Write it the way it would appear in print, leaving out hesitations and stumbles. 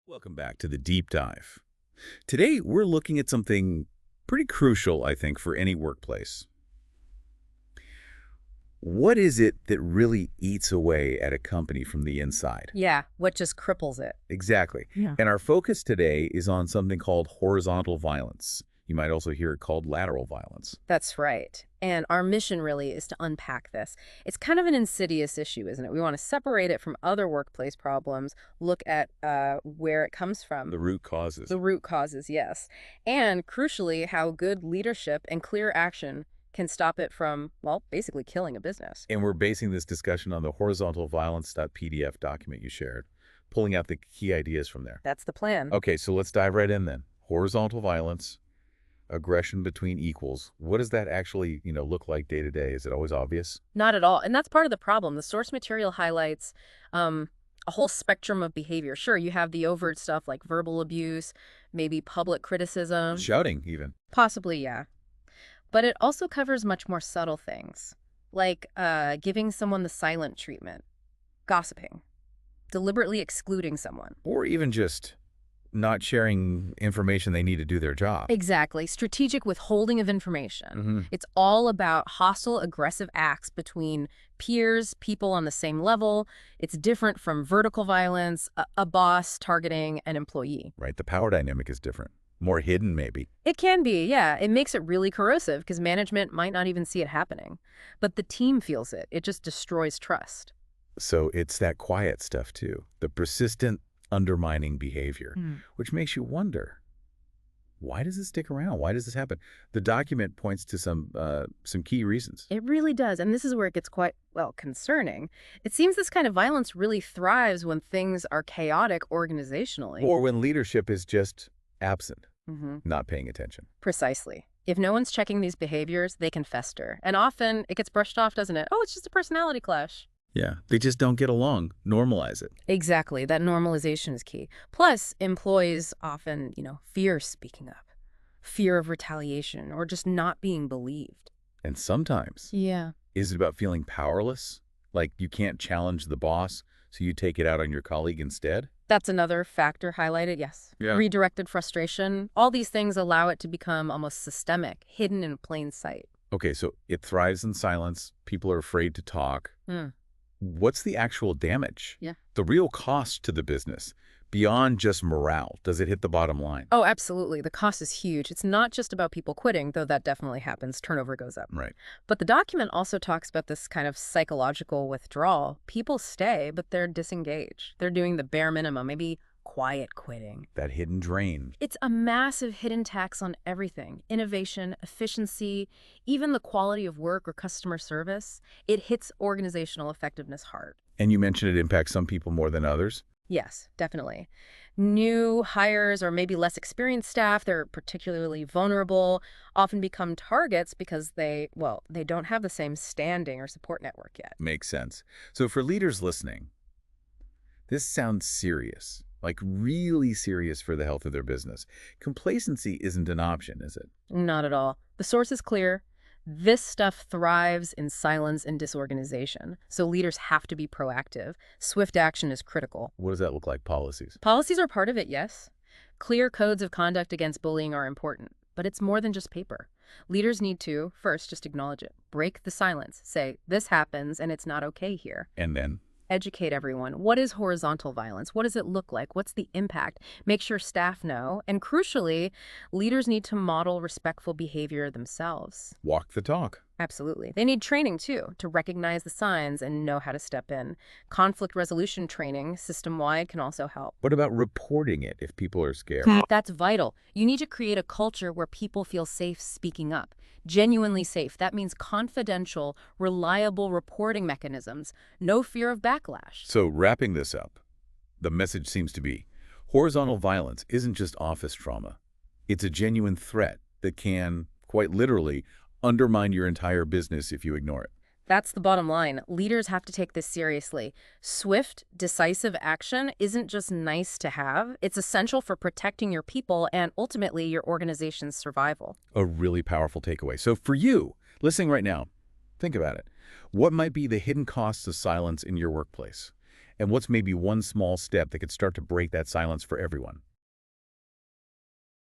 Welcome back to the deep dive. Today, we're looking at something pretty crucial, I think, for any workplace. What is it that really eats away at a company from the inside? Yeah, what just cripples it. Exactly. Yeah. And our focus today is on something called horizontal violence. You might also hear it called lateral violence. That's right. And our mission really is to unpack this. It's kind of an insidious issue, isn't it? We want to separate it from other workplace problems, look at where it comes from. The root causes. The root causes, yes. And crucially, how good leadership and clear action can stop it from, well, basically killing a business. And we're basing this discussion on the horizontal violence.pdf document you shared, pulling out the key ideas from there. That's the plan. Okay, so let's dive right in then. Horizontal violence, aggression between equals. What does that actually, look like day to day? Is it always obvious? Not at all. And that's part of the problem. The source material highlights a whole spectrum of behavior. Sure, you have the overt stuff like verbal abuse, maybe public criticism. Shouting, even. Possibly, yeah. But it also covers much more subtle things, like giving someone the silent treatment, gossiping, deliberately excluding someone. Or even just not sharing information they need to do their job. Exactly. Strategic withholding of information. It's all about hostile, aggressive acts between peers, people on the same level. It's different from vertical violence, a boss targeting an employee. Right, the power dynamic is different. More hidden, maybe. It can be, yeah. It makes it really corrosive because management might not even see it happening. But the team feels it. It just destroys trust. So it's that quiet stuff, too. The persistent undermining behavior, which makes you wonder, why does this stick around? Why does this happen? The document points to some key reasons. It really does. And this is where it gets quite, well, concerning. It seems this kind of violence really thrives when things are chaotic organizationally. Or when leadership is just absent, not paying attention. Precisely. If no one's checking these behaviors, they can fester. And often it gets brushed off, doesn't it? Oh, it's just a personality clash. Yeah, they just don't get along. Normalize it. Exactly. That normalization is key. Plus, employees often, fear speaking up, fear of retaliation, or just not being believed. And sometimes, is it about feeling powerless? Like you can't challenge the boss, so you take it out on your colleague instead? That's another factor highlighted, yes. Yeah. Redirected frustration. All these things allow it to become almost systemic, hidden in plain sight. Okay, so it thrives in silence. People are afraid to talk. What's the actual damage? Yeah. The real cost to the business, beyond just morale. Does it hit the bottom line? Oh, absolutely. The cost is huge. It's not just about people quitting, though that definitely happens. Turnover goes up. Right. But the document also talks about this kind of psychological withdrawal. People stay, but they're disengaged. They're doing the bare minimum, maybe quiet quitting. That hidden drain. It's a massive hidden tax on everything. Innovation, efficiency, even the quality of work or customer service. It hits organizational effectiveness hard. And you mentioned it impacts some people more than others? Yes, definitely. New hires or maybe less experienced staff, they're particularly vulnerable, often become targets because they don't have the same standing or support network yet. Makes sense. So for leaders listening, this sounds serious, like really serious for the health of their business. Complacency isn't an option, is it? Not at all. The source is clear. This stuff thrives in silence and disorganization, so leaders have to be proactive. Swift action is critical. What does that look like, policies? Policies are part of it, yes. Clear codes of conduct against bullying are important, but it's more than just paper. Leaders need to, first, just acknowledge it. Break the silence. Say, this happens and it's not okay here. And then? Educate everyone. What is horizontal violence? What does it look like? What's the impact? Make sure staff know. And crucially, leaders need to model respectful behavior themselves. Walk the talk. Absolutely. They need training, too, to recognize the signs and know how to step in. Conflict resolution training, system-wide, can also help. What about reporting it if people are scared? That's vital. You need to create a culture where people feel safe speaking up. Genuinely safe. That means confidential, reliable reporting mechanisms. No fear of backlash. So wrapping this up, the message seems to be, horizontal violence isn't just office trauma. It's a genuine threat that can, quite literally, undermine your entire business if you ignore it. That's the bottom line. Leaders have to take this seriously. Swift, decisive action isn't just nice to have. It's essential for protecting your people and ultimately your organization's survival. A really powerful takeaway. So for you, listening right now, think about it. What might be the hidden costs of silence in your workplace? And what's maybe one small step that could start to break that silence for everyone?